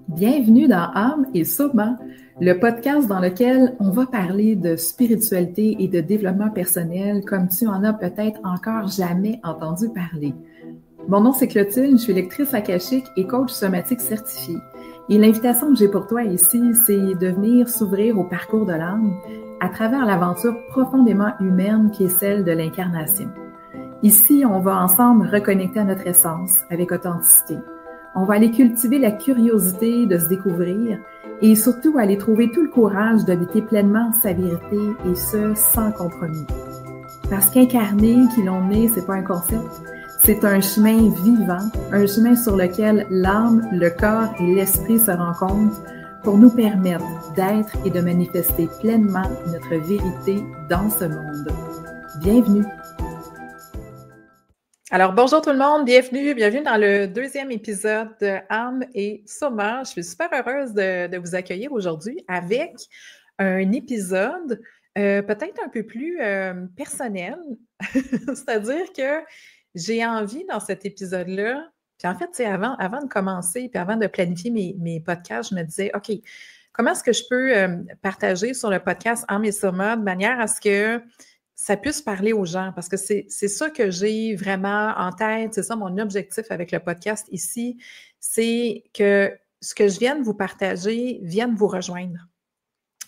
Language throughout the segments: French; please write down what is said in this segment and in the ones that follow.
Bienvenue dans Âme et Soma, le podcast dans lequel on va parler de spiritualité et de développement personnel comme tu en as peut-être encore jamais entendu parler. Mon nom c'est Clotilde, je suis lectrice akashique et coach somatique certifiée. Et l'invitation que j'ai pour toi ici, c'est de venir s'ouvrir au parcours de l'âme à travers l'aventure profondément humaine qui est celle de l'incarnation. Ici, on va ensemble reconnecter à notre essence avec authenticité. On va aller cultiver la curiosité de se découvrir et surtout aller trouver tout le courage d'habiter pleinement sa vérité et ce, sans compromis. Parce qu'incarner qui l'on est, c'est pas un concept, c'est un chemin vivant, un chemin sur lequel l'âme, le corps et l'esprit se rencontrent pour nous permettre d'être et de manifester pleinement notre vérité dans ce monde. Bienvenue! Alors, bonjour tout le monde, bienvenue dans le deuxième épisode de Âme et Soma. Je suis super heureuse de vous accueillir aujourd'hui avec un épisode peut-être un peu plus personnel, c'est-à-dire que j'ai envie dans cet épisode-là, puis en fait, tu sais, avant de commencer, puis avant de planifier mes podcasts, je me disais, OK, comment est-ce que je peux partager sur le podcast Âme et Soma de manière à ce que ça puisse parler aux gens, parce que c'est ça que j'ai vraiment en tête, c'est ça mon objectif avec le podcast ici, c'est que ce que je viens de vous partager vienne vous rejoindre.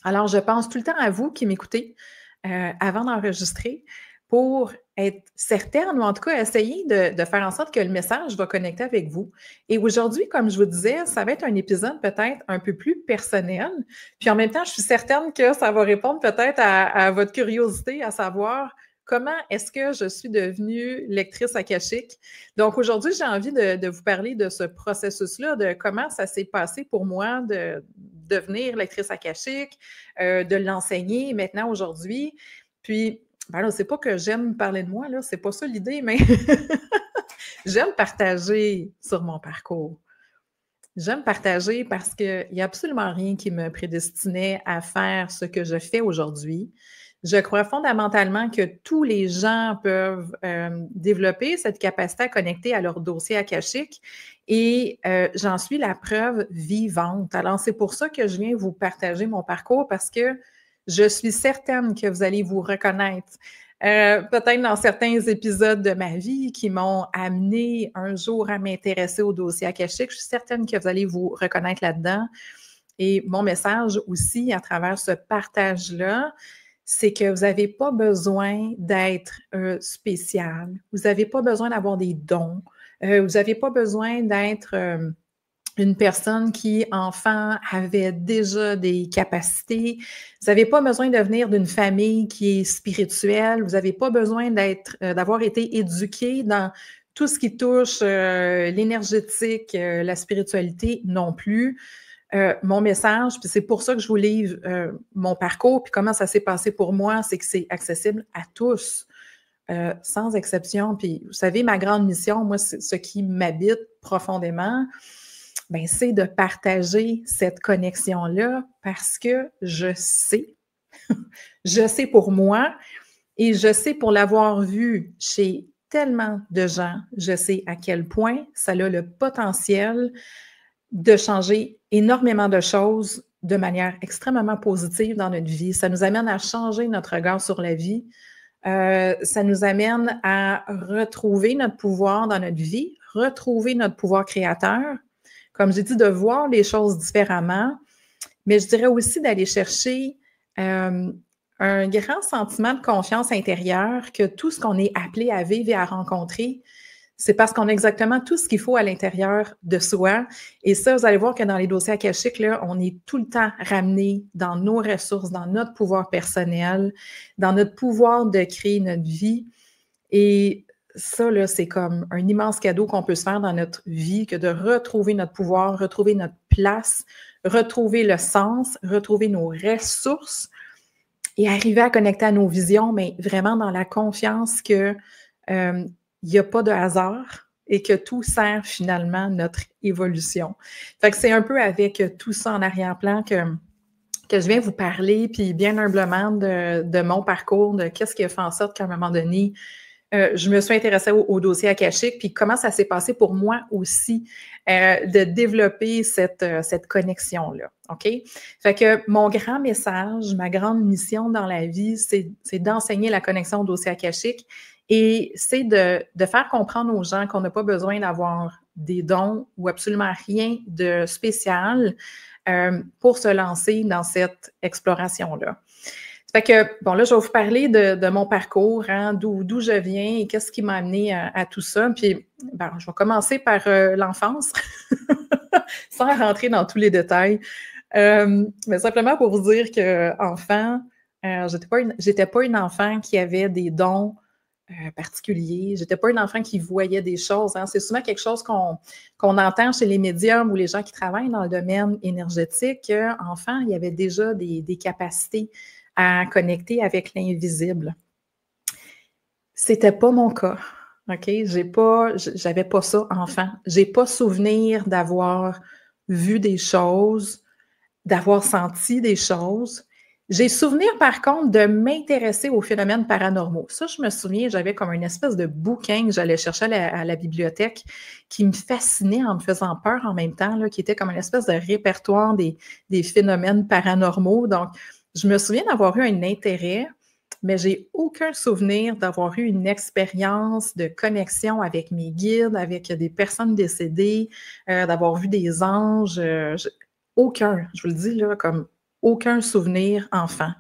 Alors, je pense tout le temps à vous qui m'écoutez avant d'enregistrer pour être certaine, ou en tout cas essayer de faire en sorte que le message va connecter avec vous. Et aujourd'hui, comme je vous disais, ça va être un épisode peut-être un peu plus personnel. Puis en même temps, je suis certaine que ça va répondre peut-être à votre curiosité, à savoir comment est-ce que je suis devenue lectrice akashique. Donc aujourd'hui, j'ai envie de vous parler de ce processus-là, de comment ça s'est passé pour moi de devenir lectrice akashique, de l'enseigner maintenant aujourd'hui. Puis, ben là, c'est pas que j'aime parler de moi, là, c'est pas ça l'idée, mais j'aime partager sur mon parcours. J'aime partager parce qu'il n'y a absolument rien qui me prédestinait à faire ce que je fais aujourd'hui. Je crois fondamentalement que tous les gens peuvent développer cette capacité à connecter à leur dossier akashique et j'en suis la preuve vivante. Alors, c'est pour ça que je viens vous partager mon parcours parce que je suis certaine que vous allez vous reconnaître. Peut-être dans certains épisodes de ma vie qui m'ont amené un jour à m'intéresser au dossier akashique. Je suis certaine que vous allez vous reconnaître là-dedans. Et mon message aussi, à travers ce partage-là, c'est que vous n'avez pas besoin d'être spécial. Vous n'avez pas besoin d'avoir des dons. Vous n'avez pas besoin d'être une personne qui, enfant, avait déjà des capacités. Vous n'avez pas besoin de venir d'une famille qui est spirituelle. Vous n'avez pas besoin d'avoir été éduqué dans tout ce qui touche l'énergétique, la spiritualité non plus. Mon message, puis c'est pour ça que je vous livre mon parcours, puis comment ça s'est passé pour moi, c'est que c'est accessible à tous, sans exception. Puis vous savez, ma grande mission, moi, c'est ce qui m'habite profondément, ben, c'est de partager cette connexion-là parce que je sais pour moi et je sais pour l'avoir vu chez tellement de gens, je sais à quel point ça a le potentiel de changer énormément de choses de manière extrêmement positive dans notre vie. Ça nous amène à changer notre regard sur la vie. Ça nous amène à retrouver notre pouvoir dans notre vie, retrouver notre pouvoir créateur. Comme j'ai dit, de voir les choses différemment, mais je dirais aussi d'aller chercher un grand sentiment de confiance intérieure que tout ce qu'on est appelé à vivre et à rencontrer, c'est parce qu'on a exactement tout ce qu'il faut à l'intérieur de soi. Et ça, vous allez voir que dans les dossiers akashiques, là, on est tout le temps ramené dans nos ressources, dans notre pouvoir personnel, dans notre pouvoir de créer notre vie. Et ça, là, c'est comme un immense cadeau qu'on peut se faire dans notre vie que de retrouver notre pouvoir, retrouver notre place, retrouver le sens, retrouver nos ressources et arriver à connecter à nos visions, mais vraiment dans la confiance que il n'y a pas de hasard et que tout sert finalement notre évolution. Fait que c'est un peu avec tout ça en arrière-plan que je viens vous parler, puis bien humblement de mon parcours, de qu'est-ce qui a fait en sorte qu'à un moment donné, je me suis intéressée au dossier akashique, puis comment ça s'est passé pour moi aussi de développer cette connexion-là, OK? Fait que mon grand message, ma grande mission dans la vie, c'est d'enseigner la connexion au dossier akashique et c'est de faire comprendre aux gens qu'on n'a pas besoin d'avoir des dons ou absolument rien de spécial pour se lancer dans cette exploration-là. Fait que, bon, là, je vais vous parler de mon parcours, hein, d'où je viens et qu'est-ce qui m'a amené à tout ça. Puis, ben, je vais commencer par l'enfance, sans rentrer dans tous les détails. Mais simplement pour vous dire qu'enfant, j'étais pas une enfant qui avait des dons particuliers. J'étais pas une enfant qui voyait des choses. Hein. C'est souvent quelque chose qu'on entend chez les médiums ou les gens qui travaillent dans le domaine énergétique. Enfant, il y avait déjà des capacités à connecter avec l'invisible. C'était pas mon cas. OK? J'avais pas ça enfant. J'ai pas souvenir d'avoir vu des choses, d'avoir senti des choses. J'ai souvenir, par contre, de m'intéresser aux phénomènes paranormaux. Ça, je me souviens, j'avais comme une espèce de bouquin que j'allais chercher à la bibliothèque qui me fascinait en me faisant peur en même temps, là, qui était comme une espèce de répertoire des phénomènes paranormaux. Donc, je me souviens d'avoir eu un intérêt, mais j'ai aucun souvenir d'avoir eu une expérience de connexion avec mes guides, avec des personnes décédées, d'avoir vu des anges. Aucun, je vous le dis là, comme aucun souvenir enfant.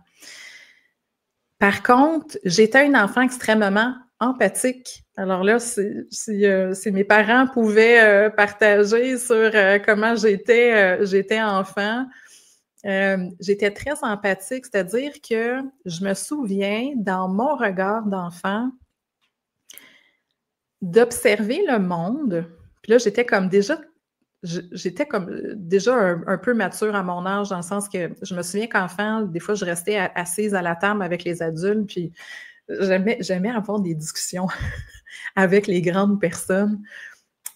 Par contre, j'étais une enfant extrêmement empathique. Alors là, si mes parents pouvaient partager sur comment j'étais enfant, j'étais très empathique, c'est-à-dire que je me souviens, dans mon regard d'enfant, d'observer le monde. Puis là, j'étais comme déjà un peu mature à mon âge, dans le sens que je me souviens qu'enfant, des fois, je restais assise à la table avec les adultes, puis j'aimais avoir des discussions avec les grandes personnes.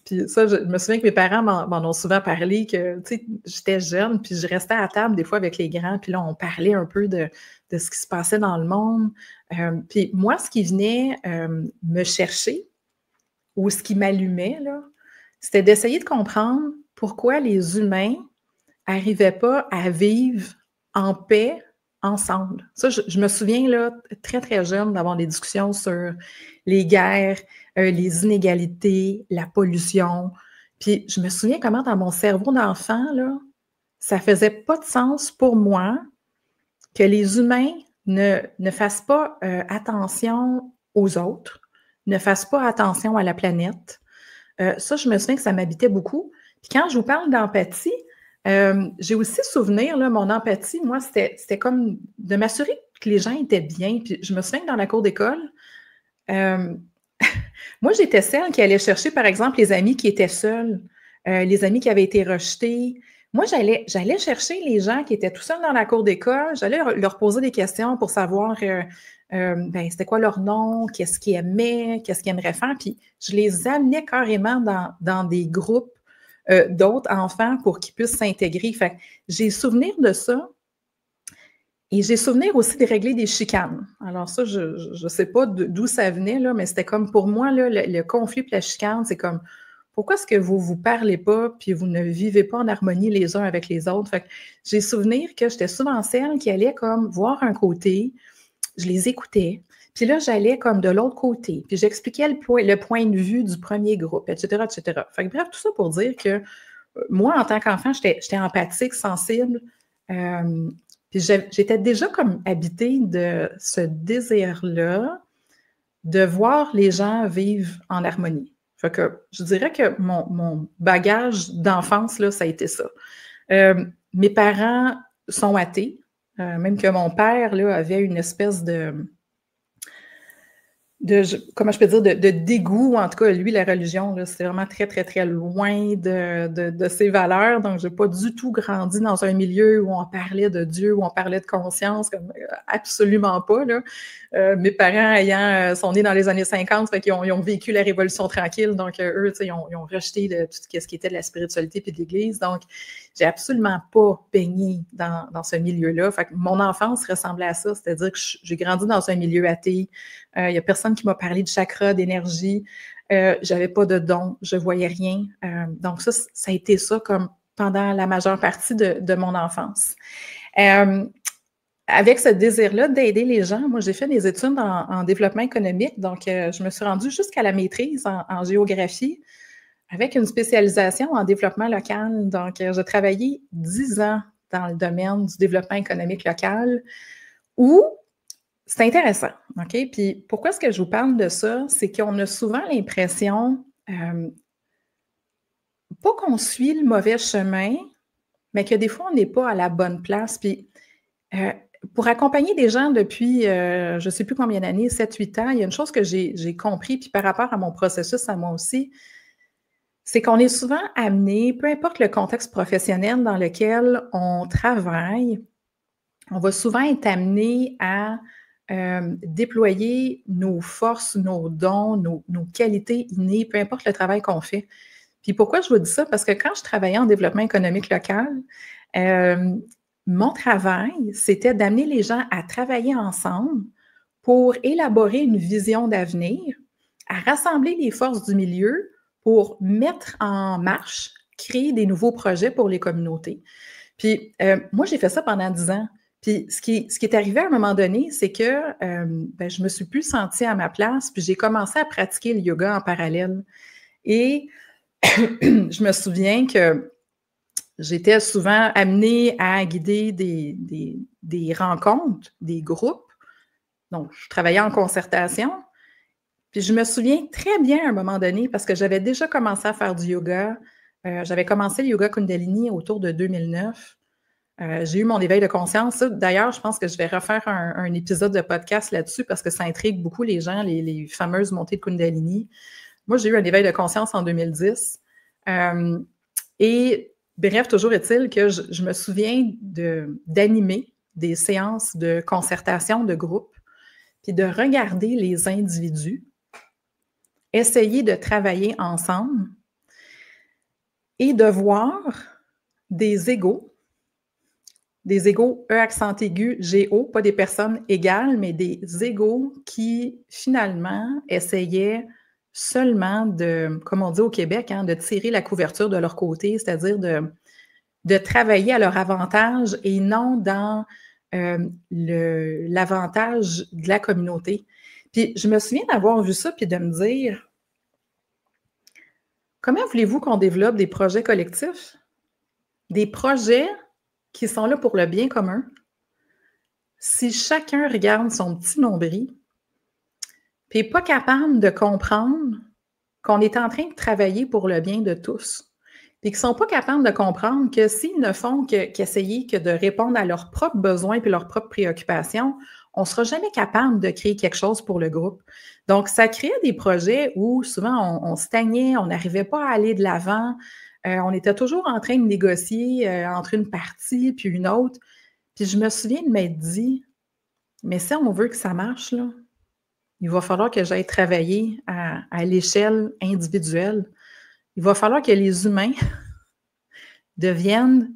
Puis ça, je me souviens que mes parents m'en ont souvent parlé, que, tu sais, j'étais jeune, puis je restais à table des fois avec les grands, puis là, on parlait un peu de ce qui se passait dans le monde. Puis moi, ce qui venait me chercher, ou ce qui m'allumait, là, c'était d'essayer de comprendre pourquoi les humains n'arrivaient pas à vivre en paix ensemble. Ça, je me souviens, là, très, très jeune, d'avoir des discussions sur les guerres, les inégalités, la pollution. Puis je me souviens comment, dans mon cerveau d'enfant, là, ça faisait pas de sens pour moi que les humains ne fassent pas attention aux autres, ne fassent pas attention à la planète. Ça, je me souviens que ça m'habitait beaucoup. Puis quand je vous parle d'empathie, j'ai aussi souvenir, là, mon empathie, moi, c'était comme de m'assurer que les gens étaient bien. Puis je me souviens que dans la cour d'école, moi, j'étais celle qui allait chercher, par exemple, les amis qui étaient seuls, les amis qui avaient été rejetés. Moi, j'allais chercher les gens qui étaient tout seuls dans la cour d'école. J'allais leur poser des questions pour savoir c'était quoi leur nom, qu'est-ce qu'ils aimaient, qu'est-ce qu'ils aimeraient faire. Puis je les amenais carrément dans des groupes d'autres enfants pour qu'ils puissent s'intégrer. Fait que j'ai souvenir de ça. Et j'ai souvenir aussi de régler des chicanes. Alors ça, je ne sais pas d'où ça venait, là, mais c'était comme pour moi, là, le conflit et la chicane, c'est comme pourquoi est-ce que vous ne vous parlez pas puis vous ne vivez pas en harmonie les uns avec les autres? Fait que j'ai souvenir que j'étais souvent celle qui allait comme voir un côté, je les écoutais, puis là, j'allais comme de l'autre côté, puis j'expliquais le point de vue du premier groupe, etc., etc. Fait que bref, tout ça pour dire que moi, en tant qu'enfant, j'étais empathique, sensible, puis j'étais déjà comme habitée de ce désir-là de voir les gens vivre en harmonie. Fait que je dirais que mon bagage d'enfance, là, ça a été ça. Mes parents sont athées, même que mon père là, avait une espèce comment je peux dire, de dégoût. En tout cas, lui, la religion, là, c'est vraiment très, très, très loin de ses valeurs. Donc, je n'ai pas du tout grandi dans un milieu où on parlait de Dieu, où on parlait de conscience, comme absolument pas, là. Mes parents sont nés dans les années 50, fait qu'ils ont vécu la Révolution tranquille. Donc, eux, ils ont rejeté tout ce qui était de la spiritualité puis de l'Église. Donc, j'ai absolument pas baigné dans ce milieu-là. Fait que mon enfance ressemblait à ça, c'est-à-dire que j'ai grandi dans un milieu athée. Il y a personne qui m'a parlé de chakra, d'énergie. J'avais pas de don, je voyais rien. Donc ça a été ça comme pendant la majeure partie de mon enfance. Avec ce désir-là d'aider les gens, moi, j'ai fait des études en développement économique. Donc, je me suis rendue jusqu'à la maîtrise en géographie avec une spécialisation en développement local. Donc, j'ai travaillé 10 ans dans le domaine du développement économique local où c'est intéressant, OK? Puis, pourquoi est-ce que je vous parle de ça? C'est qu'on a souvent l'impression, pas qu'on suit le mauvais chemin, mais que des fois, on n'est pas à la bonne place. Puis, pour accompagner des gens depuis, je ne sais plus combien d'années, 7-8 ans, il y a une chose que j'ai compris, puis par rapport à mon processus à moi aussi, c'est qu'on est souvent amené, peu importe le contexte professionnel dans lequel on travaille, on va souvent être amené à déployer nos forces, nos dons, nos qualités innées, peu importe le travail qu'on fait. Puis pourquoi je vous dis ça? Parce que quand je travaillais en développement économique local, mon travail, c'était d'amener les gens à travailler ensemble pour élaborer une vision d'avenir, à rassembler les forces du milieu pour mettre en marche, créer des nouveaux projets pour les communautés. Puis moi, j'ai fait ça pendant 10 ans. Puis ce qui est arrivé à un moment donné, c'est que je me suis plus sentie à ma place, puis j'ai commencé à pratiquer le yoga en parallèle. Et je me souviens que j'étais souvent amenée à guider des rencontres, des groupes. Donc, je travaillais en concertation. Puis je me souviens très bien à un moment donné, parce que j'avais déjà commencé à faire du yoga. J'avais commencé le yoga Kundalini autour de 2009. J'ai eu mon éveil de conscience. D'ailleurs, je pense que je vais refaire un épisode de podcast là-dessus parce que ça intrigue beaucoup les gens, les fameuses montées de Kundalini. Moi, j'ai eu un éveil de conscience en 2010. Et bref, toujours est-il que je me souviens d'animer des séances de concertation de groupe, puis de regarder les individus, essayer de travailler ensemble et de voir des égaux, E accent aigu, G-O, pas des personnes égales, mais des égaux qui, finalement, essayaient seulement de, comme on dit au Québec, de tirer la couverture de leur côté, c'est-à-dire de travailler à leur avantage et non dans l'avantage de la communauté. Puis je me souviens d'avoir vu ça puis de me dire, comment voulez-vous qu'on développe des projets collectifs? Des projets qui sont là pour le bien commun, si chacun regarde son petit nombril, puis n'est pas capable de comprendre qu'on est en train de travailler pour le bien de tous, puis qu'ils ne sont pas capables de comprendre que s'ils ne font qu'essayer que de répondre à leurs propres besoins puis leurs propres préoccupations, on ne sera jamais capable de créer quelque chose pour le groupe. Donc, ça créait des projets où souvent on stagnait, on n'arrivait pas à aller de l'avant, on était toujours en train de négocier entre une partie puis une autre. Puis je me souviens de m'être dit, mais si on veut que ça marche, là, il va falloir que j'aille travailler à l'échelle individuelle. Il va falloir que les humains deviennent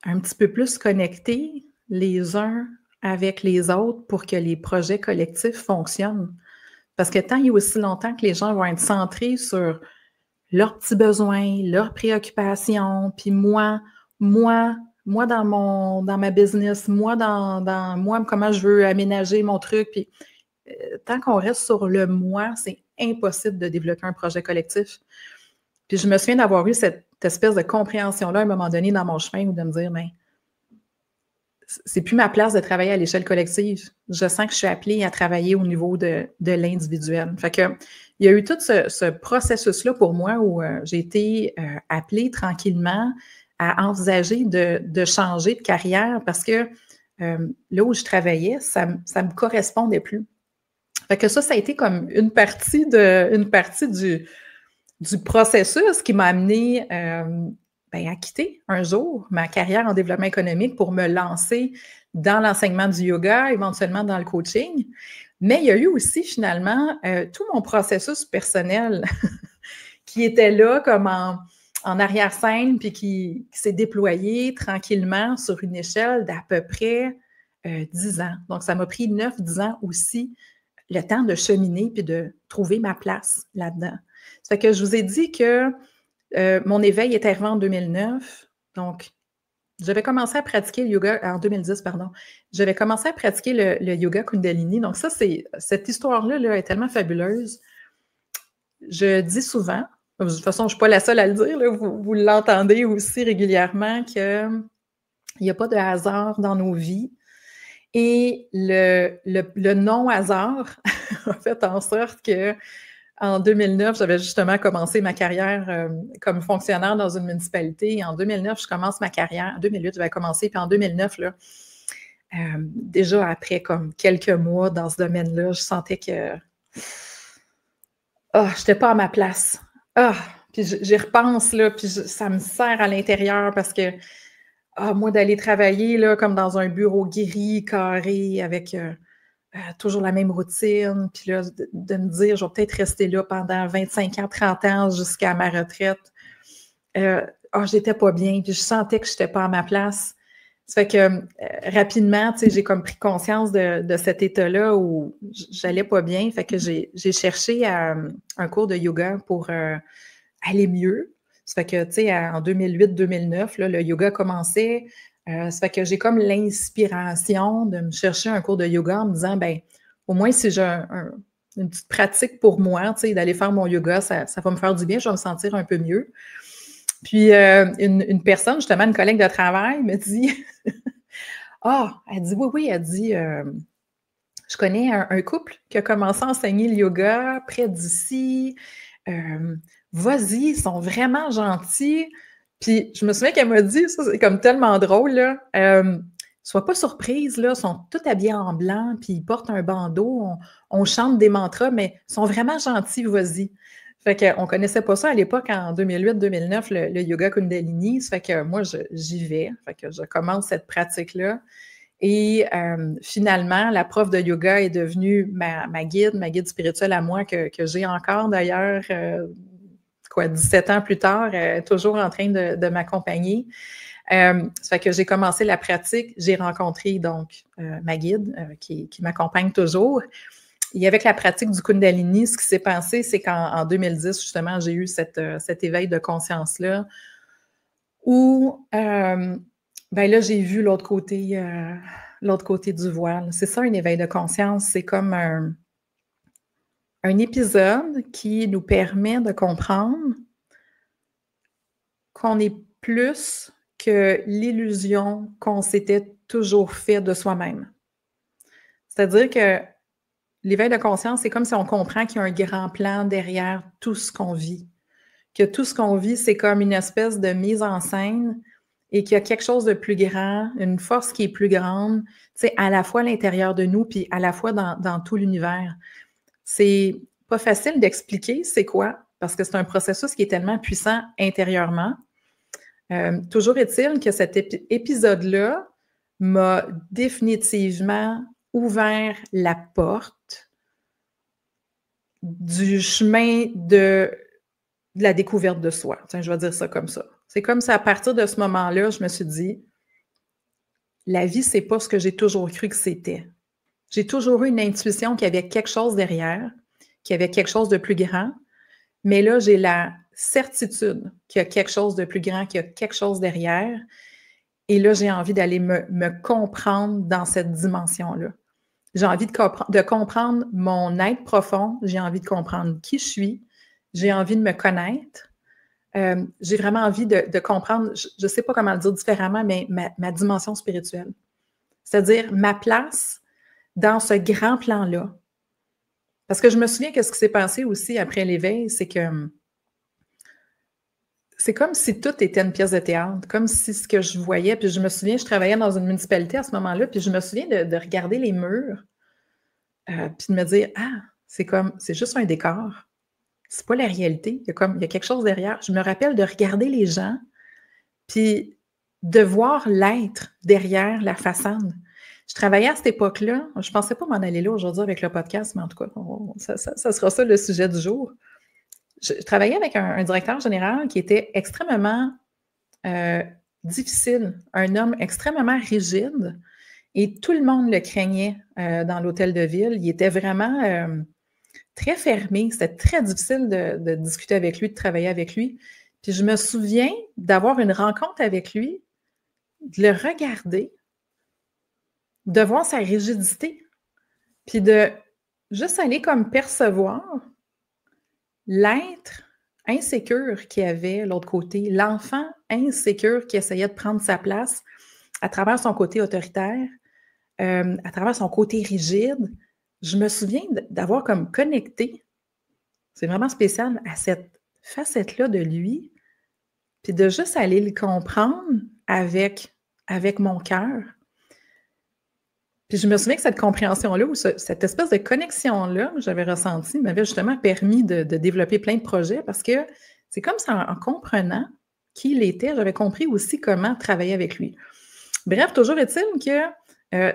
un petit peu plus connectés les uns avec les autres pour que les projets collectifs fonctionnent. Parce que tant et aussi longtemps que les gens vont être centrés sur leurs petits besoins, leurs préoccupations, puis moi dans ma business, moi dans moi, comment je veux aménager mon truc, puis tant qu'on reste sur le moi, c'est impossible de développer un projet collectif. Puis je me souviens d'avoir eu cette espèce de compréhension-là à un moment donné dans mon chemin où de me dire, mais c'est plus ma place de travailler à l'échelle collective. Je sens que je suis appelée à travailler au niveau de l'individuel. Fait que il y a eu tout ce processus-là pour moi où j'ai été appelée tranquillement à envisager de changer de carrière parce que là où je travaillais, ça me correspondait plus. Fait que ça a été comme une partie du processus qui m'a amenée à quitter un jour ma carrière en développement économique pour me lancer dans l'enseignement du yoga, éventuellement dans le coaching. Mais il y a eu aussi finalement tout mon processus personnel qui était là comme en arrière-scène, puis qui s'est déployé tranquillement sur une échelle d'à peu près 10 ans. Donc, ça m'a pris 9-10 ans aussi, le temps de cheminer puis de trouver ma place là-dedans. Ça fait que je vous ai dit que mon éveil est arrivé en 2009. Donc, j'avais commencé à pratiquer le yoga en 2010, pardon. J'avais commencé à pratiquer le yoga Kundalini. Donc, cette histoire-là là, est tellement fabuleuse. Je dis souvent, de toute façon, je ne suis pas la seule à le dire, là, vous l'entendez aussi régulièrement, qu'il n'y a pas de hasard dans nos vies. Et le non-hasard a fait en sorte que en 2009, j'avais justement commencé ma carrière comme fonctionnaire dans une municipalité. Et en 2009, je commence ma carrière. En 2008, j'avais commencé. Puis en 2009, là, déjà après comme quelques mois dans ce domaine-là, je sentais que je n'étais pas à ma place. Puis j'y repense, là, puis ça me serre à l'intérieur parce que moi, d'aller travailler là, comme dans un bureau gris, carré, avec toujours la même routine, puis là, de me dire, je vais peut-être rester là pendant 25 ans, 30 ans jusqu'à ma retraite. J'étais pas bien, puis je sentais que je n'étais pas à ma place. Ça fait que rapidement, tu sais, j'ai comme pris conscience de cet état-là où j'allais pas bien. Fait que j'ai cherché un cours de yoga pour aller mieux. Ça fait que, tu sais, en 2008-2009, là, le yoga commençait. Ça fait que j'ai comme l'inspiration de me chercher un cours de yoga en me disant, ben, au moins si j'ai une petite pratique pour moi, tu sais, d'aller faire mon yoga, ça va me faire du bien, je vais me sentir un peu mieux. Puis une personne, justement, une collègue de travail, me dit elle dit oui, elle dit je connais un couple qui a commencé à enseigner le yoga près d'ici. Vas-y, ils sont vraiment gentils. Puis je me souviens qu'elle m'a dit, ça c'est comme tellement drôle, là. Sois pas surprise, là, ils sont tous habillés en blanc, puis ils portent un bandeau, on chante des mantras, mais ils sont vraiment gentils, vas-y. Fait qu'on ne connaissait pas ça à l'époque, en 2008-2009, le yoga Kundalini. Ça fait que moi, j'y vais. Fait que je commence cette pratique-là. Et finalement, la prof de yoga est devenue ma guide spirituelle à moi, que j'ai encore d'ailleurs, 17 ans plus tard, toujours en train de m'accompagner. Ça fait que j'ai commencé la pratique. J'ai rencontré donc ma guide qui m'accompagne toujours. Et avec la pratique du Kundalini, ce qui s'est passé, c'est qu'en 2010, justement, j'ai eu cet éveil de conscience-là où, là, j'ai vu l'autre côté du voile. C'est ça, un éveil de conscience. C'est comme un épisode qui nous permet de comprendre qu'on est plus que l'illusion qu'on s'était toujours fait de soi-même. C'est-à-dire que l'éveil de conscience, c'est comme si on comprend qu'il y a un grand plan derrière tout ce qu'on vit. Que tout ce qu'on vit, c'est comme une espèce de mise en scène et qu'il y a quelque chose de plus grand, une force qui est plus grande, tu sais, à la fois à l'intérieur de nous puis à la fois dans tout l'univers. C'est pas facile d'expliquer c'est quoi, parce que c'est un processus qui est tellement puissant intérieurement. Toujours est-il que cet épisode-là m'a définitivement ouvert la porte du chemin de la découverte de soi. Tiens, je vais dire ça comme ça. C'est comme si à partir de ce moment-là, je me suis dit, la vie, c'est pas ce que j'ai toujours cru que c'était. J'ai toujours eu une intuition qu'il y avait quelque chose derrière, qu'il y avait quelque chose de plus grand, mais là, j'ai la certitude qu'il y a quelque chose de plus grand, qu'il y a quelque chose derrière, et là, j'ai envie d'aller me comprendre dans cette dimension-là. J'ai envie de comprendre mon être profond, j'ai envie de comprendre qui je suis, j'ai envie de me connaître, j'ai vraiment envie de comprendre, je ne sais pas comment le dire différemment, mais ma dimension spirituelle. C'est-à-dire ma place dans ce grand plan-là. Parce que je me souviens que ce qui s'est passé aussi après l'éveil, c'est que c'est comme si tout était une pièce de théâtre, comme si ce que je voyais, puis je me souviens, je travaillais dans une municipalité à ce moment-là, puis je me souviens de regarder les murs, puis de me dire, c'est juste un décor. C'est pas la réalité. Il y a quelque chose derrière. Je me rappelle de regarder les gens, puis de voir l'être derrière la façade. Je travaillais à cette époque-là. Je ne pensais pas m'en aller là aujourd'hui avec le podcast, mais en tout cas, ça sera ça le sujet du jour. je travaillais avec un directeur général qui était extrêmement difficile, un homme extrêmement rigide, et tout le monde le craignait dans l'hôtel de ville. Il était vraiment très fermé. C'était très difficile de discuter avec lui, de travailler avec lui. Puis je me souviens d'avoir une rencontre avec lui, de le regarder, de voir sa rigidité, puis de juste aller comme percevoir l'être insécure qu'il y avait l'autre côté, l'enfant insécure qui essayait de prendre sa place à travers son côté autoritaire, à travers son côté rigide. Je me souviens d'avoir comme connecté, c'est vraiment spécial, à cette facette-là de lui, puis de juste aller le comprendre avec mon cœur. Puis je me souviens que cette compréhension-là, ou cette espèce de connexion-là que j'avais ressentie, m'avait justement permis de développer plein de projets, parce que c'est comme ça, en comprenant qui il était, j'avais compris aussi comment travailler avec lui. Bref, toujours est-il que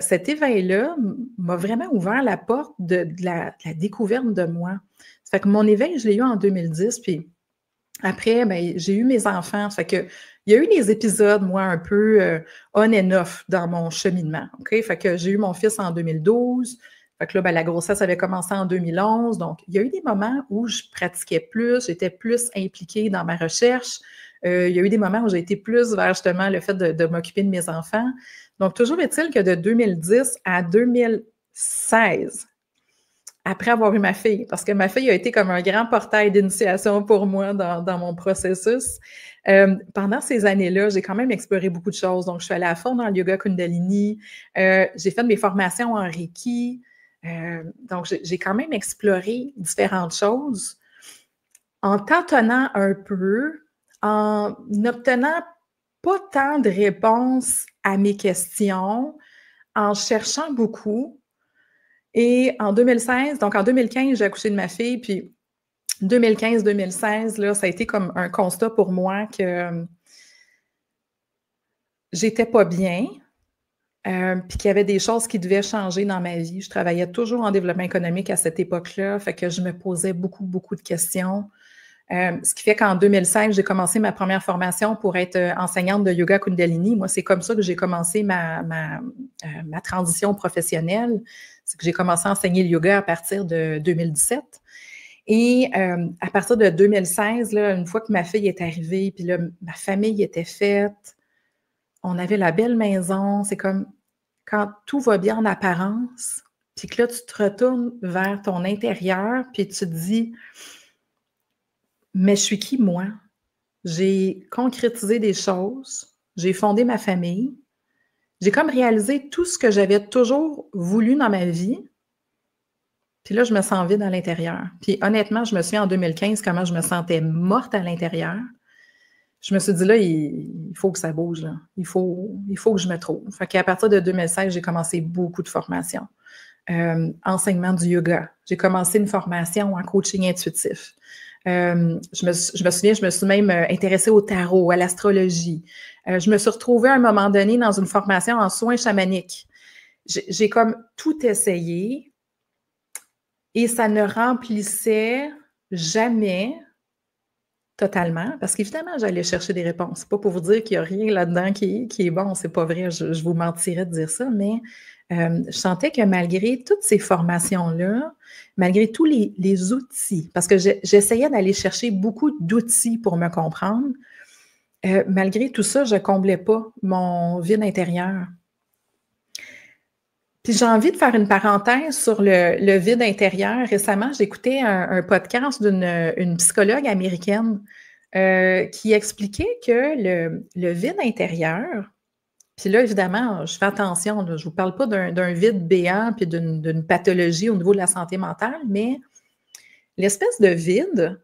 cet éveil-là m'a vraiment ouvert la porte de la découverte de moi. Ça fait que mon éveil, je l'ai eu en 2010, puis après, ben, j'ai eu mes enfants. Ça fait que il y a eu des épisodes, moi, un peu on and off dans mon cheminement. OK? Fait que j'ai eu mon fils en 2012. Fait que là, ben, la grossesse avait commencé en 2011. Donc, il y a eu des moments où je pratiquais plus, j'étais plus impliquée dans ma recherche. Il y a eu des moments où j'ai été plus vers justement le fait de m'occuper de mes enfants. Donc, toujours est-il que de 2010 à 2016, après avoir eu ma fille, parce que ma fille a été comme un grand portail d'initiation pour moi dans mon processus. Pendant ces années-là, j'ai quand même exploré beaucoup de choses. Donc, je suis allée à fond dans le yoga Kundalini. J'ai fait mes formations en Reiki. Donc, j'ai quand même exploré différentes choses en tâtonnant un peu, en n'obtenant pas tant de réponses à mes questions, en cherchant beaucoup. Et en 2016, donc en 2015, j'ai accouché de ma fille, puis 2015-2016, là, ça a été comme un constat pour moi que j'étais pas bien, puis qu'il y avait des choses qui devaient changer dans ma vie. Je travaillais toujours en développement économique à cette époque-là, fait que je me posais beaucoup, beaucoup de questions. Ce qui fait qu'en 2005, j'ai commencé ma première formation pour être enseignante de yoga Kundalini. Moi, c'est comme ça que j'ai commencé ma transition professionnelle. C'est que j'ai commencé à enseigner le yoga à partir de 2017. Et à partir de 2016, là, une fois que ma fille est arrivée, puis là, ma famille était faite, on avait la belle maison. C'est comme quand tout va bien en apparence, puis que là, tu te retournes vers ton intérieur, puis tu te dis... Mais je suis qui, moi? J'ai concrétisé des choses, j'ai fondé ma famille, j'ai comme réalisé tout ce que j'avais toujours voulu dans ma vie, puis là, je me sens vide à l'intérieur. Puis honnêtement, je me souviens en 2015 comment je me sentais morte à l'intérieur. Je me suis dit, là, il faut que ça bouge, là. Il faut que je me trouve. Fait qu'à partir de 2016, j'ai commencé beaucoup de formations. Enseignement du yoga. J'ai commencé une formation en coaching intuitif. Je me souviens, je me suis même intéressée au tarot, à l'astrologie. Je me suis retrouvée à un moment donné dans une formation en soins chamaniques. J'ai comme tout essayé et ça ne remplissait jamais totalement, parce qu'évidemment, j'allais chercher des réponses. Pas pour vous dire qu'il n'y a rien là-dedans qui est bon, c'est pas vrai, je vous mentirais de dire ça, mais je sentais que malgré toutes ces formations-là, malgré tous les outils, parce que j'essayais d'aller chercher beaucoup d'outils pour me comprendre, malgré tout ça, je ne comblais pas mon vide intérieur. Puis j'ai envie de faire une parenthèse sur le vide intérieur. Récemment, j'écoutais un podcast d'une psychologue américaine qui expliquait que le vide intérieur, puis là, évidemment, je fais attention, là, je ne vous parle pas d'un vide béant puis d'une pathologie au niveau de la santé mentale, mais l'espèce de vide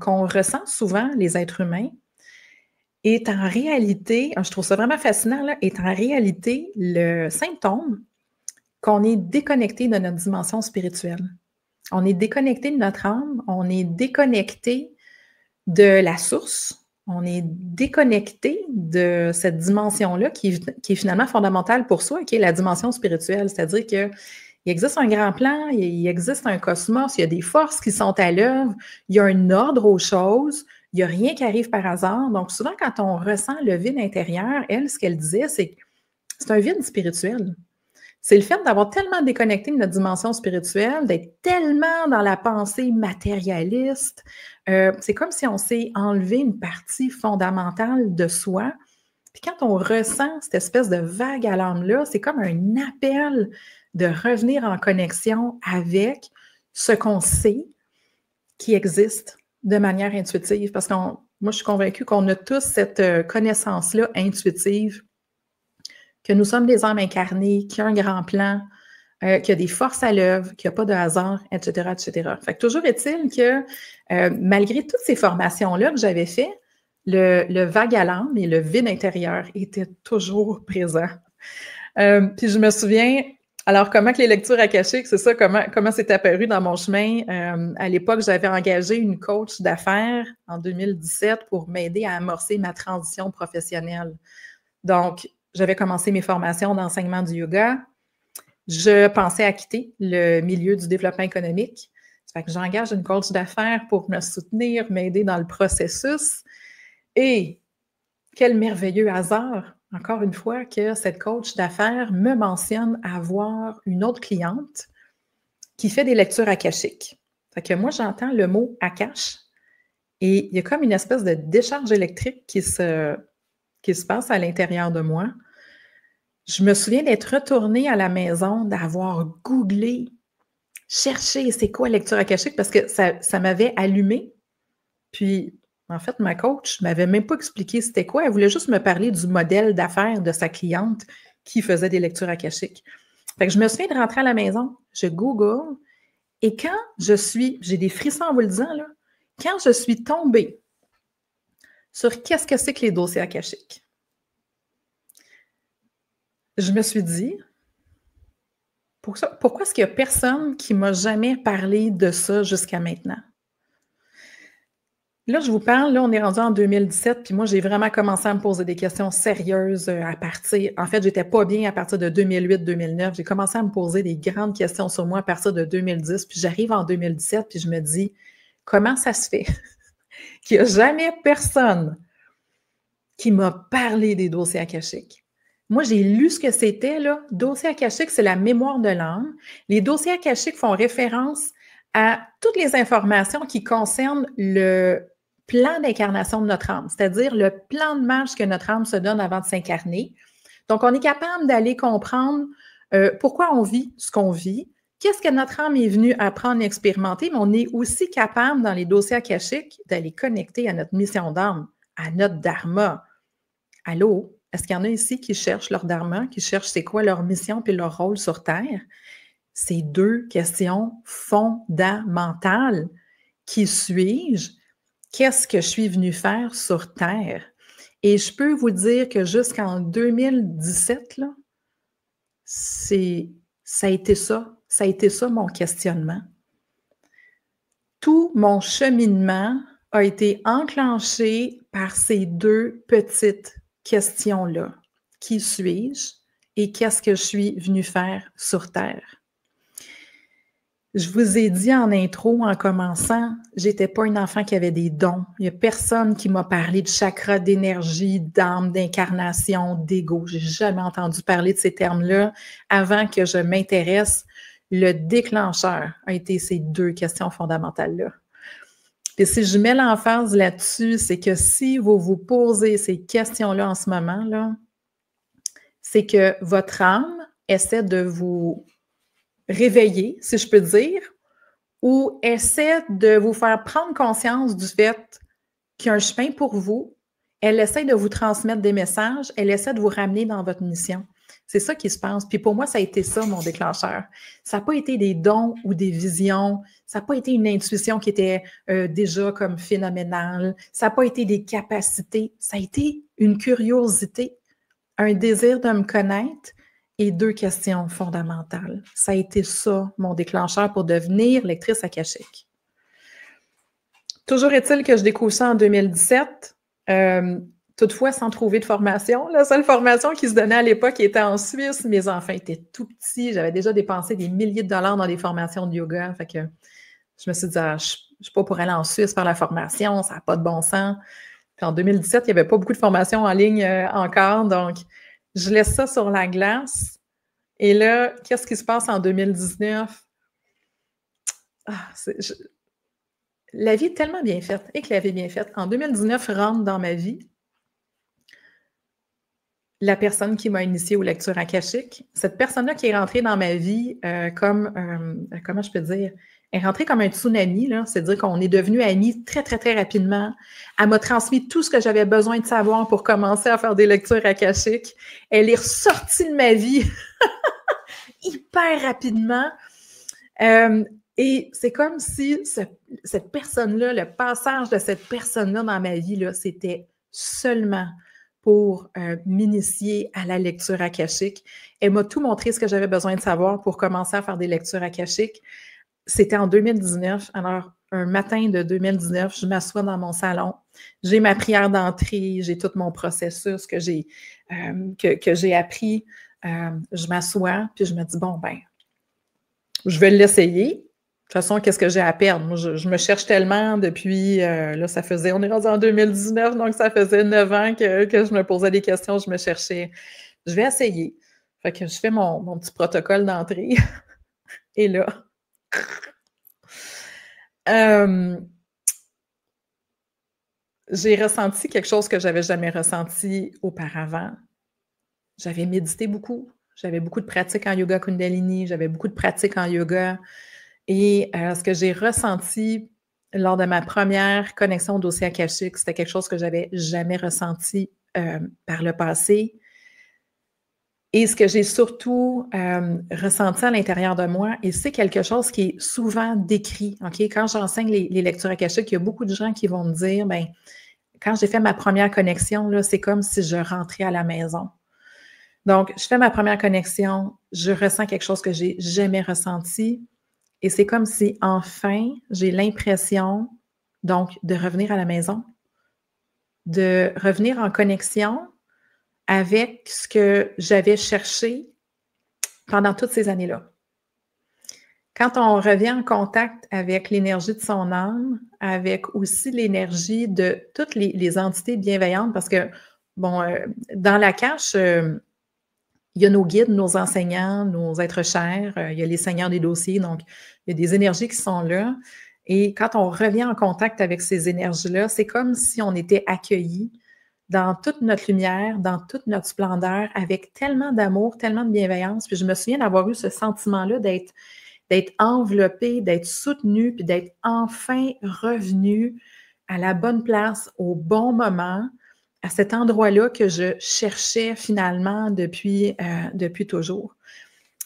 qu'on ressent souvent, les êtres humains, est en réalité, je trouve ça vraiment fascinant, là, est en réalité le symptôme qu'on est déconnecté de notre dimension spirituelle. On est déconnecté de notre âme, on est déconnecté de la source, on est déconnecté de cette dimension-là qui est finalement fondamentale pour soi, qui est la dimension spirituelle. C'est-à-dire qu'il Il existe un grand plan, il existe un cosmos, il y a des forces qui sont à l'œuvre, il y a un ordre aux choses, il n'y a rien qui arrive par hasard. Donc, souvent, quand on ressent le vide intérieur, elle, ce qu'elle disait, c'est que c'est un vide spirituel. C'est le fait d'avoir tellement déconnecté de notre dimension spirituelle, d'être tellement dans la pensée matérialiste. C'est comme si on s'est enlevé une partie fondamentale de soi. Puis quand on ressent cette espèce de vague à l'âme-là, c'est comme un appel de revenir en connexion avec ce qu'on sait qui existe de manière intuitive. Parce que moi, je suis convaincue qu'on a tous cette connaissance-là intuitive, que nous sommes des âmes incarnées, qu'il y a un grand plan, qu'il y a des forces à l'œuvre, qu'il n'y a pas de hasard, etc., etc. Fait que toujours est-il que malgré toutes ces formations-là que j'avais faites, le vague à l'âme et le vide intérieur étaient toujours présents. Puis je me souviens, alors comment que les lectures akashiques, c'est ça, comment c'est apparu dans mon chemin. À l'époque, j'avais engagé une coach d'affaires en 2017 pour m'aider à amorcer ma transition professionnelle. Donc, j'avais commencé mes formations d'enseignement du yoga. Je pensais à quitter le milieu du développement économique. Ça fait que j'engage une coach d'affaires pour me soutenir, m'aider dans le processus. Et quel merveilleux hasard, encore une fois, que cette coach d'affaires me mentionne avoir une autre cliente qui fait des lectures akashiques. Fait que moi, j'entends le mot akash et il y a comme une espèce de décharge électrique qui se passe à l'intérieur de moi. Je me souviens d'être retournée à la maison, d'avoir googlé, cherché c'est quoi lecture akashique parce que ça m'avait allumé. Puis, en fait, ma coach ne m'avait même pas expliqué c'était quoi. Elle voulait juste me parler du modèle d'affaires de sa cliente qui faisait des lectures akashiques. Fait que je me souviens de rentrer à la maison, je google, et quand j'ai des frissons en vous le disant, là, quand je suis tombée sur qu'est-ce que c'est que les dossiers akashiques, je me suis dit, pourquoi est-ce qu'il n'y a personne qui ne m'a jamais parlé de ça jusqu'à maintenant? Là, je vous parle, là, on est rendu en 2017, puis moi, j'ai vraiment commencé à me poser des questions sérieuses à partir... En fait, j'étais pas bien à partir de 2008-2009. J'ai commencé à me poser des grandes questions sur moi à partir de 2010, puis j'arrive en 2017, puis je me dis, comment ça se fait qu'il n'y a jamais personne qui m'a parlé des dossiers akashiques? Moi, j'ai lu ce que c'était, là. Dossier akashique, c'est la mémoire de l'âme. Les dossiers akashiques font référence à toutes les informations qui concernent le plan d'incarnation de notre âme, c'est-à-dire le plan de marche que notre âme se donne avant de s'incarner. Donc, on est capable d'aller comprendre pourquoi on vit ce qu'on vit, qu'est-ce que notre âme est venue apprendre et expérimenter, mais on est aussi capable, dans les dossiers akashiques, d'aller connecter à notre mission d'âme, à notre dharma. Allô? Est-ce qu'il y en a ici qui cherchent leur dharma, qui cherchent c'est quoi leur mission puis leur rôle sur Terre? C'est deux questions fondamentales. Qui suis-je? Qu'est-ce que je suis venu faire sur Terre? Et je peux vous dire que jusqu'en 2017, là, ça a été ça mon questionnement. Tout mon cheminement a été enclenché par ces deux petites questions-là. Qui suis-je et qu'est-ce que je suis venu faire sur Terre? Je vous ai dit en intro, en commençant, j'étais pas une enfant qui avait des dons. Il n'y a personne qui m'a parlé de chakra, d'énergie, d'âme, d'incarnation, d'ego. J'ai jamais entendu parler de ces termes-là avant que je m'intéresse. Le déclencheur a été ces deux questions fondamentales-là. Et si je mets l'emphase là-dessus, c'est que si vous vous posez ces questions-là en ce moment, là, c'est que votre âme essaie de vous réveiller, si je peux dire, ou essaie de vous faire prendre conscience du fait qu'il y a un chemin pour vous. Elle essaie de vous transmettre des messages, elle essaie de vous ramener dans votre mission. C'est ça qui se passe. Puis pour moi, ça a été ça, mon déclencheur. Ça n'a pas été des dons ou des visions. Ça n'a pas été une intuition qui était déjà comme phénoménale. Ça n'a pas été des capacités. Ça a été une curiosité, un désir de me connaître et deux questions fondamentales. Ça a été ça, mon déclencheur pour devenir lectrice akashique. Toujours est-il que je découvre ça en 2017. toutefois, sans trouver de formation. La seule formation qui se donnait à l'époque était en Suisse. Mes enfants étaient tout petits. J'avais déjà dépensé des milliers de dollars dans des formations de yoga. Fait que je me suis dit, je ne suis pas pour aller en Suisse faire la formation, ça n'a pas de bon sens. Puis en 2017, il n'y avait pas beaucoup de formations en ligne encore. Donc, je laisse ça sur la glace. Et là, qu'est-ce qui se passe en 2019? La vie est tellement bien faite et que la vie est bien faite. En 2019, rentre dans ma vie la personne qui m'a initiée aux lectures akashiques. Cette personne-là qui est rentrée dans ma vie comment je peux dire, est rentrée comme un tsunami, là. C'est-à-dire qu'on est devenus amis très, très, très rapidement. Elle m'a transmis tout ce que j'avais besoin de savoir pour commencer à faire des lectures akashiques. Elle est ressortie de ma vie hyper rapidement. Et c'est comme si cette personne-là, le passage de cette personne-là dans ma vie, là, c'était seulement pour m'initier à la lecture akashique. Elle m'a tout montré ce que j'avais besoin de savoir pour commencer à faire des lectures akashiques. C'était en 2019. Alors, un matin de 2019, je m'assois dans mon salon. J'ai ma prière d'entrée, j'ai tout mon processus que j'ai appris. Je m'assois, puis je me dis, bon, ben, je vais l'essayer. De toute façon, qu'est-ce que j'ai à perdre? Moi, je me cherche tellement depuis, là, on est rendu en 2019, donc ça faisait 9 ans que je me posais des questions, je me cherchais. Je vais essayer. Fait que je fais mon petit protocole d'entrée. Et là, j'ai ressenti quelque chose que j'avais jamais ressenti auparavant. J'avais médité beaucoup. J'avais beaucoup de pratiques en yoga Kundalini. J'avais beaucoup de pratiques en yoga. Et ce que j'ai ressenti lors de ma première connexion au dossier akashique, c'était quelque chose que j'avais jamais ressenti par le passé. Et ce que j'ai surtout ressenti à l'intérieur de moi, et c'est quelque chose qui est souvent décrit, OK? Quand j'enseigne les lectures akashiques, il y a beaucoup de gens qui vont me dire, bien, quand j'ai fait ma première connexion, là, c'est comme si je rentrais à la maison. Donc, je fais ma première connexion, je ressens quelque chose que j'ai jamais ressenti, et c'est comme si, enfin, j'ai l'impression, donc, de revenir à la maison, de revenir en connexion avec ce que j'avais cherché pendant toutes ces années-là. Quand on revient en contact avec l'énergie de son âme, avec aussi l'énergie de toutes les entités bienveillantes, parce que, bon, dans la cache, il y a nos guides, nos enseignants, nos êtres chers, il y a les seigneurs des dossiers, donc il y a des énergies qui sont là. Et quand on revient en contact avec ces énergies-là, c'est comme si on était accueillis dans toute notre lumière, dans toute notre splendeur, avec tellement d'amour, tellement de bienveillance. Puis je me souviens d'avoir eu ce sentiment-là d'être enveloppée, d'être soutenue, puis d'être enfin revenue à la bonne place, au bon moment, à cet endroit-là que je cherchais finalement depuis toujours.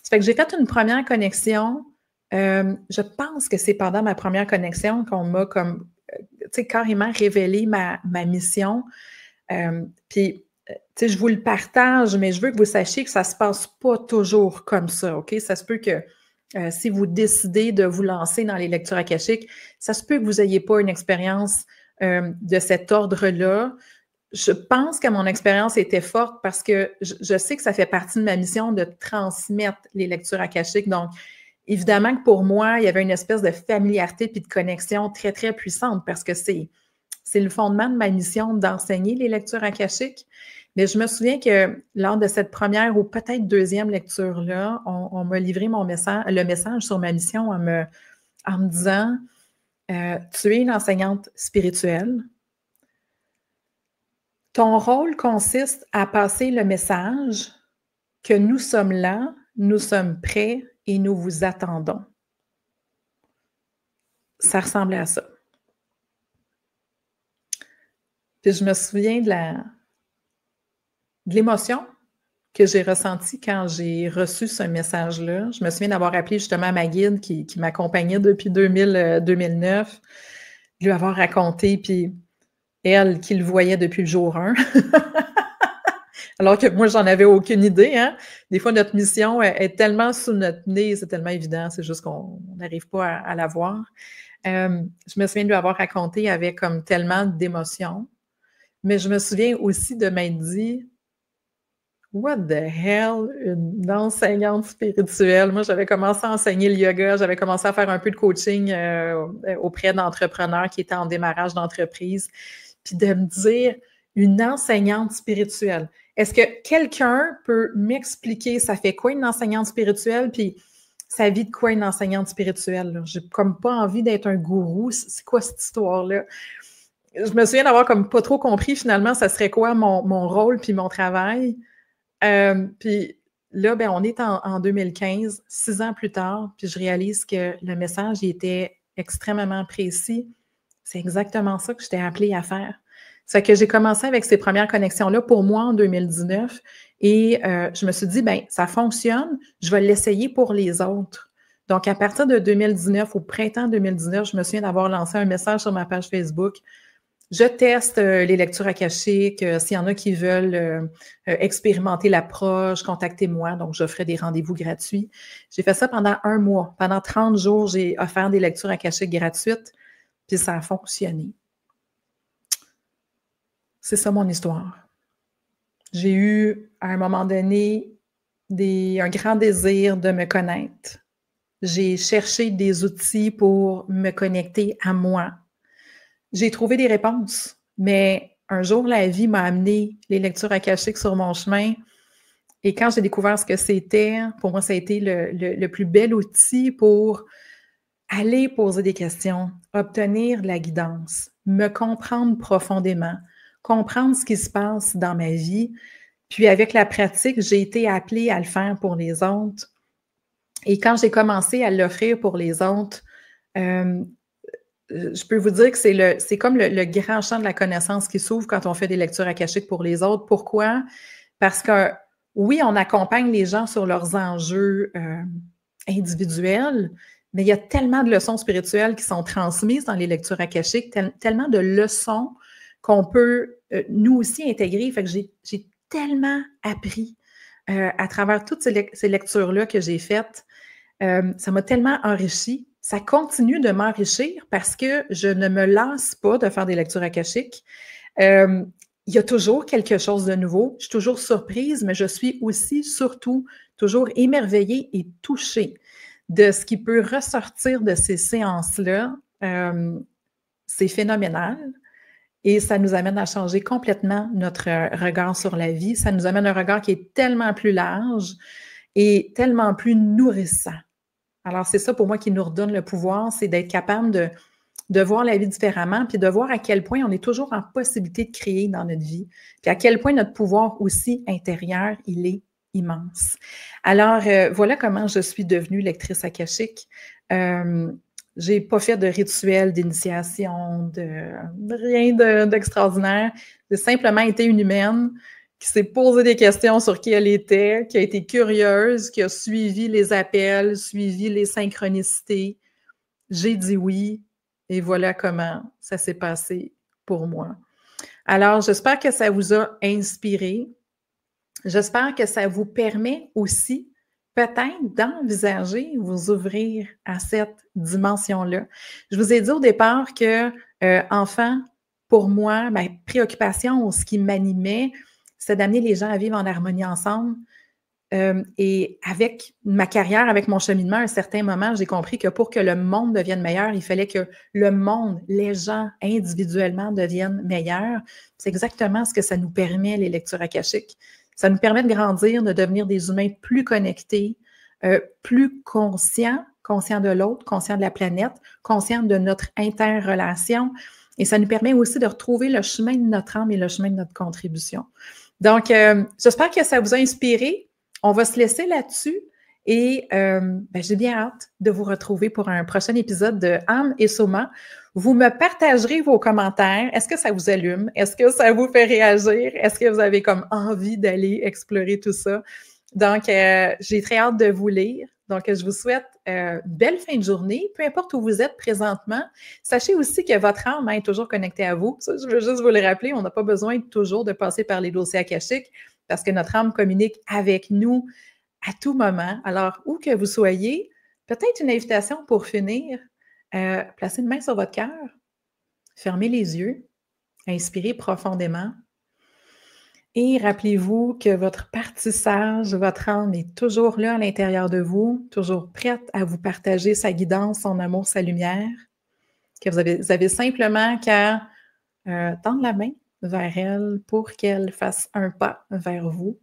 Ça fait que j'ai fait une première connexion. Je pense que c'est pendant ma première connexion qu'on m'a comme, carrément révélé ma mission. Puis, je vous le partage, mais je veux que vous sachiez que ça ne se passe pas toujours comme ça, OK? Ça se peut que si vous décidez de vous lancer dans les lectures akashiques, ça se peut que vous n'ayez pas une expérience de cet ordre-là. Je pense que mon expérience était forte parce que je sais que ça fait partie de ma mission de transmettre les lectures akashiques. Donc, évidemment que pour moi, il y avait une espèce de familiarité puis de connexion très, très puissante parce que c'est le fondement de ma mission d'enseigner les lectures akashiques. Mais je me souviens que lors de cette première ou peut-être deuxième lecture-là, on m'a livré le message sur ma mission en me disant tu es une enseignante spirituelle. Ton rôle consiste à passer le message que nous sommes là, nous sommes prêts et nous vous attendons. Ça ressemblait à ça. Puis je me souviens de l'émotion que j'ai ressentie quand j'ai reçu ce message-là. Je me souviens d'avoir appelé justement ma guide qui m'accompagnait depuis 2009, lui avoir raconté, puis elle qui le voyait depuis le jour 1. Alors que moi, j'en avais aucune idée. Hein? Des fois, notre mission est tellement sous notre nez, c'est tellement évident, c'est juste qu'on n'arrive pas à la voir. Je me souviens de lui avoir raconté avec comme tellement d'émotion. Mais je me souviens aussi de m'être dit: «What the hell? Une enseignante spirituelle?» Moi, j'avais commencé à enseigner le yoga, j'avais commencé à faire un peu de coaching, auprès d'entrepreneurs qui étaient en démarrage d'entreprise. Puis de me dire: «Une enseignante spirituelle». Est-ce que quelqu'un peut m'expliquer ça fait quoi une enseignante spirituelle? Puis ça vit de quoi une enseignante spirituelle, là? J'ai comme pas envie d'être un gourou. C'est quoi cette histoire-là? Je me souviens d'avoir comme pas trop compris finalement ça serait quoi mon rôle puis mon travail. Puis là, ben, on est en 2015, 6 ans plus tard, puis je réalise que le message, il était extrêmement précis. C'est exactement ça que j'étais appelée à faire. Ça fait que j'ai commencé avec ces premières connexions-là pour moi en 2019 et je me suis dit, ben ça fonctionne, je vais l'essayer pour les autres. Donc, à partir de 2019, au printemps 2019, je me souviens d'avoir lancé un message sur ma page Facebook. Je teste les lectures akashiques. S'il y en a qui veulent expérimenter l'approche, contactez-moi. Donc, j'offrais des rendez-vous gratuits. J'ai fait ça pendant 1 mois. Pendant 30 jours, j'ai offert des lectures akashiques gratuites, puis ça a fonctionné. C'est ça mon histoire. J'ai eu, à un moment donné, un grand désir de me connaître. J'ai cherché des outils pour me connecter à moi. J'ai trouvé des réponses, mais un jour, la vie m'a amené les lectures akashiques sur mon chemin. Et quand j'ai découvert ce que c'était, pour moi, ça a été le plus bel outil pour aller poser des questions, obtenir de la guidance, me comprendre profondément, comprendre ce qui se passe dans ma vie. Puis avec la pratique, j'ai été appelée à le faire pour les autres. Et quand j'ai commencé à l'offrir pour les autres, je peux vous dire que c'est comme le grand champ de la connaissance qui s'ouvre quand on fait des lectures akashiques pour les autres. Pourquoi? Parce que oui, on accompagne les gens sur leurs enjeux individuels, mais il y a tellement de leçons spirituelles qui sont transmises dans les lectures akashiques, tellement de leçons qu'on peut nous aussi intégrer. Fait que j'ai tellement appris à travers toutes ces lectures-là que j'ai faites. Ça m'a tellement enrichi. Ça continue de m'enrichir parce que je ne me lasse pas de faire des lectures akashiques. Il y a toujours quelque chose de nouveau. Je suis toujours surprise, mais je suis aussi, surtout, toujours émerveillée et touchée de ce qui peut ressortir de ces séances-là. C'est phénoménal et ça nous amène à changer complètement notre regard sur la vie. Ça nous amène un regard qui est tellement plus large et tellement plus nourrissant. Alors, c'est ça pour moi qui nous redonne le pouvoir, c'est d'être capable de voir la vie différemment, puis de voir à quel point on est toujours en possibilité de créer dans notre vie, puis à quel point notre pouvoir aussi intérieur, il est immense. Alors, voilà comment je suis devenue lectrice akashique. J'ai pas fait de rituel d'initiation, rien d'extraordinaire. J'ai simplement été une humaine qui s'est posé des questions sur qui elle était, qui a été curieuse, qui a suivi les appels, suivi les synchronicités. J'ai dit oui et voilà comment ça s'est passé pour moi. Alors, j'espère que ça vous a inspiré. J'espère que ça vous permet aussi peut-être d'envisager vous ouvrir à cette dimension-là. Je vous ai dit au départ que, enfant, pour moi, ma préoccupation, ce qui m'animait, c'est d'amener les gens à vivre en harmonie ensemble. Et avec ma carrière, avec mon cheminement, à un certain moment, j'ai compris que pour que le monde devienne meilleur, il fallait que le monde, les gens individuellement deviennent meilleurs. C'est exactement ce que ça nous permet, les lectures akashiques. Ça nous permet de grandir, de devenir des humains plus connectés, plus conscients de l'autre, conscients de la planète, conscients de notre interrelation. Et ça nous permet aussi de retrouver le chemin de notre âme et le chemin de notre contribution. Donc, j'espère que ça vous a inspiré. On va se laisser là-dessus et j'ai bien hâte de vous retrouver pour un prochain épisode de Âme et Soma. Vous me partagerez vos commentaires. Est-ce que ça vous allume? Est-ce que ça vous fait réagir? Est-ce que vous avez comme envie d'aller explorer tout ça? Donc, j'ai très hâte de vous lire. Donc, je vous souhaite une belle fin de journée, peu importe où vous êtes présentement. Sachez aussi que votre âme est toujours connectée à vous. Ça, je veux juste vous le rappeler, on n'a pas besoin toujours de passer par les dossiers akashiques parce que notre âme communique avec nous à tout moment. Alors, où que vous soyez, peut-être une invitation pour finir, placez une main sur votre cœur, fermez les yeux Inspirez profondément. Et rappelez-vous que votre partie sage, votre âme est toujours là à l'intérieur de vous, toujours prête à vous partager sa guidance, son amour, sa lumière, que vous avez simplement qu'à tendre la main vers elle pour qu'elle fasse un pas vers vous.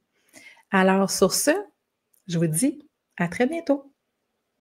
Alors sur ce, je vous dis à très bientôt.